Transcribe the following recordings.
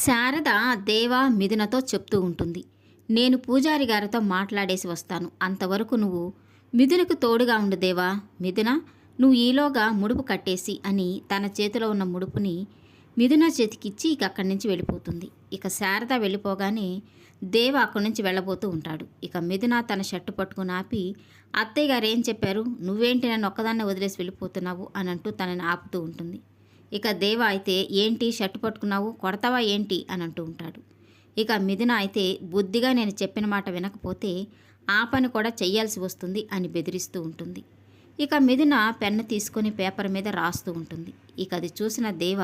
శారద దేవ మిథునతో చెప్తూ ఉంటుంది. నేను పూజారి గారితో మాట్లాడేసి వస్తాను. అంతవరకు నువ్వు మిథునకు తోడుగా ఉండు దేవా. మిథున, నువ్వు ఈలోగా ముడుపు కట్టేసి అని తన చేతిలో ఉన్న ముడుపుని మిథున చేతికిచ్చి ఇక అక్కడి నుంచి వెళ్ళిపోతుంది. ఇక శారద వెళ్ళిపోగానే దేవ అక్కడి నుంచి వెళ్ళబోతూ ఉంటాడు. ఇక మిథున తన షర్టు పట్టుకుని ఆపి, అత్తయ్య గారు ఏం చెప్పారు, నువ్వేంటి నన్ను ఒక్కదాన్నే వదిలేసి వెళ్ళిపోతున్నావు అని అంటూ తనని ఆపుతూ ఉంటుంది. ఇక దేవ అయితే, ఏంటి షర్టు పట్టుకున్నావు, కొడతావా ఏంటి అని అంటూ ఉంటాడు. ఇక మిథున అయితే, బుద్ధిగా నేను చెప్పిన మాట వినకపోతే ఆ పని కూడా చెయ్యాల్సి వస్తుంది అని బెదిరిస్తూ ఉంటుంది. ఇక మిథున పెన్ను తీసుకొని పేపర్ మీద రాస్తూ ఉంటుంది. ఇక అది చూసిన దేవ,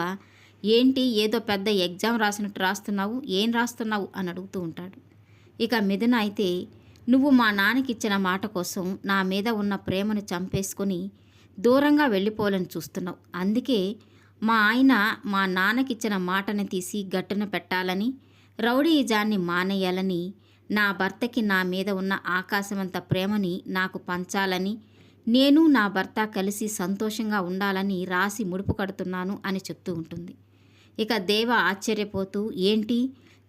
ఏంటి ఏదో పెద్ద ఎగ్జామ్ రాసినట్టు రాస్తున్నావు, ఏం రాస్తున్నావు అని అడుగుతూ ఉంటాడు. ఇక మిథున అయితే, నువ్వు మా నాన్నకి ఇచ్చిన మాట కోసం నా మీద ఉన్న ప్రేమను చంపేసుకొని దూరంగా వెళ్ళిపోవాలని చూస్తున్నావు. అందుకే మా ఆయన మా నాన్నకిచ్చిన మాటని తీసి గట్టున పెట్టాలని, రౌడీయిజాన్ని మానేయాలని, నా భర్తకి నా మీద ఉన్న ఆకాశమంత ప్రేమని నాకు పంచాలని, నేను నా భర్త కలిసి సంతోషంగా ఉండాలని రాసి ముడుపు కడుతున్నాను అని చెప్తూ ఉంటుంది. ఇక దేవ ఆశ్చర్యపోతూ, ఏంటి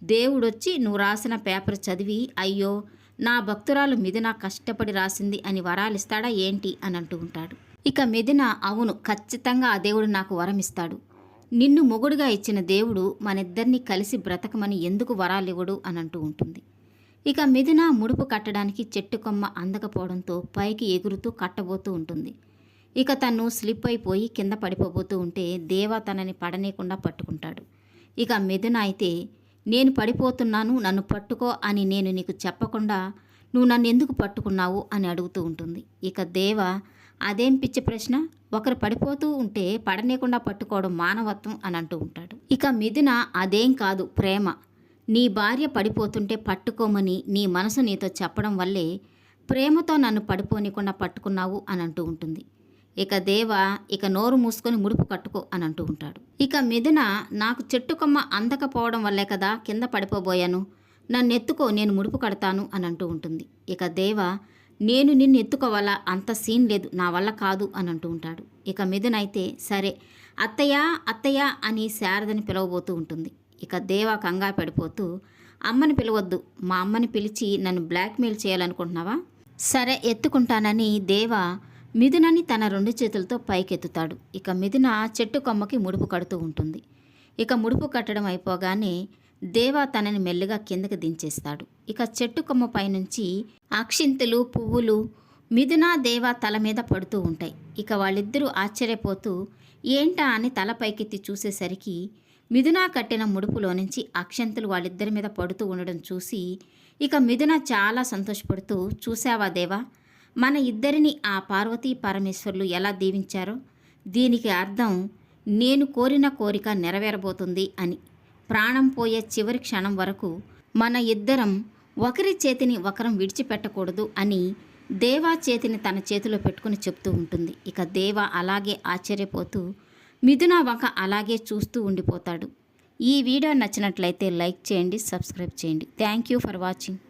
దేవుడొచ్చి నువ్వు రాసిన పేపర్ చదివి, అయ్యో నా భక్తురాలు మిథున కష్టపడి రాసింది అని వరాలిస్తాడా ఏంటి అని అంటూ ఉంటాడు. ఇక మిథున, అవును ఖచ్చితంగా ఆ దేవుడు నాకు వరమిస్తాడు. నిన్ను మొగుడుగా ఇచ్చిన దేవుడు మనిద్దరినీ కలిసి బ్రతకమని ఎందుకు వరాలివ్వడు అని అంటూ ఉంటుంది. ఇక మిథున ముడుపు కట్టడానికి చెట్టు కొమ్మ అందకపోవడంతో పైకి ఎగురుతూ కట్టబోతూ ఉంటుంది. ఇక తను స్లిప్ అయిపోయి కింద పడిపోబోతూ ఉంటే దేవ తనని పడనీయకుండా పట్టుకుంటాడు. ఇక మిథున అయితే, నేను పడిపోతున్నాను నన్ను పట్టుకో అని నేను నీకు చెప్పకుండా నువ్వు నన్ను ఎందుకు పట్టుకున్నావు అని అడుగుతూ ఉంటుంది. ఇక దేవ, అదేం పిచ్చి ప్రశ్న, ఒకరు పడిపోతూ ఉంటే పడనీయకుండా పట్టుకోవడం మానవత్వం అని అంటూ ఉంటాడు. ఇక మిథున, అదేం కాదు ప్రేమ, నీ భార్య పడిపోతుంటే పట్టుకోమని నీ మనసు నీతో చెప్పడం వల్లే ప్రేమతో నన్ను పడిపోనీయకుండా పట్టుకున్నావు అని అంటూ ఉంటుంది. ఇక దేవ, ఇక నోరు మూసుకొని ముడుపు కట్టుకో అని అంటూ ఉంటాడు. ఇక మిథున, నాకు చెట్టు కొమ్మ అందకపోవడం వల్లే కదా కింద పడిపోబోయాను, నన్ను ఎత్తుకో నేను ముడుపు కడతాను అని అంటూ ఉంటుంది. ఇక దేవ, నేను నిన్ను ఎత్తుకోవాలా, అంత సీన్ లేదు, నా వల్ల కాదు అని అంటూ ఉంటాడు. ఇక మిథున అయితే, సరే అత్తయ్య అత్తయ్య అని శారదని పిలవబోతూ ఉంటుంది. ఇక దేవ కంగారు పడిపోతూ, అమ్మని పిలవద్దు, మా అమ్మని పిలిచి నన్ను బ్లాక్మెయిల్ చేయాలనుకుంటున్నావా, సరే ఎత్తుకుంటానని దేవ మిథునని తన 2 చేతులతో పైకెత్తుతాడు. ఇక మిథున చెట్టు కొమ్మకి ముడుపు కడుతూ ఉంటుంది. ఇక ముడుపు కట్టడం అయిపోగానే దేవ తనని మెల్లిగా కిందకి దించేస్తాడు. ఇక చెట్టు కొమ్మ పైనుంచి అక్షింతలు పువ్వులు మిథున దేవ తల మీద పడుతూ ఉంటాయి. ఇక వాళ్ళిద్దరూ ఆశ్చర్యపోతూ ఏంటా అని తల పైకెత్తి చూసేసరికి మిథున కట్టిన ముడుపులో నుంచి అక్షంతలు వాళ్ళిద్దరి మీద పడుతూ ఉండడం చూసి ఇక మిథున చాలా సంతోషపడుతూ, చూసావా దేవా, మన ఇద్దరిని ఆ పార్వతీ పరమేశ్వరులు ఎలా దీవించారో, దీనికి అర్థం నేను కోరిన కోరిక నెరవేరబోతుంది అని. ప్రాణం పోయే చివరి క్షణం వరకు మన ఇద్దరం ఒకరి చేతిని ఒకరం విడిచిపెట్టకూడదు అని దేవా చేతిని తన చేతిలో పెట్టుకుని చెప్తూ ఉంటుంది. ఇక దేవ అలాగే ఆశ్చర్యపోతూ మిథున వంక అలాగే చూస్తూ ఉండిపోతాడు. ఈ వీడియో నచ్చినట్లయితే లైక్ చేయండి, సబ్స్క్రైబ్ చేయండి. Thank you for watching.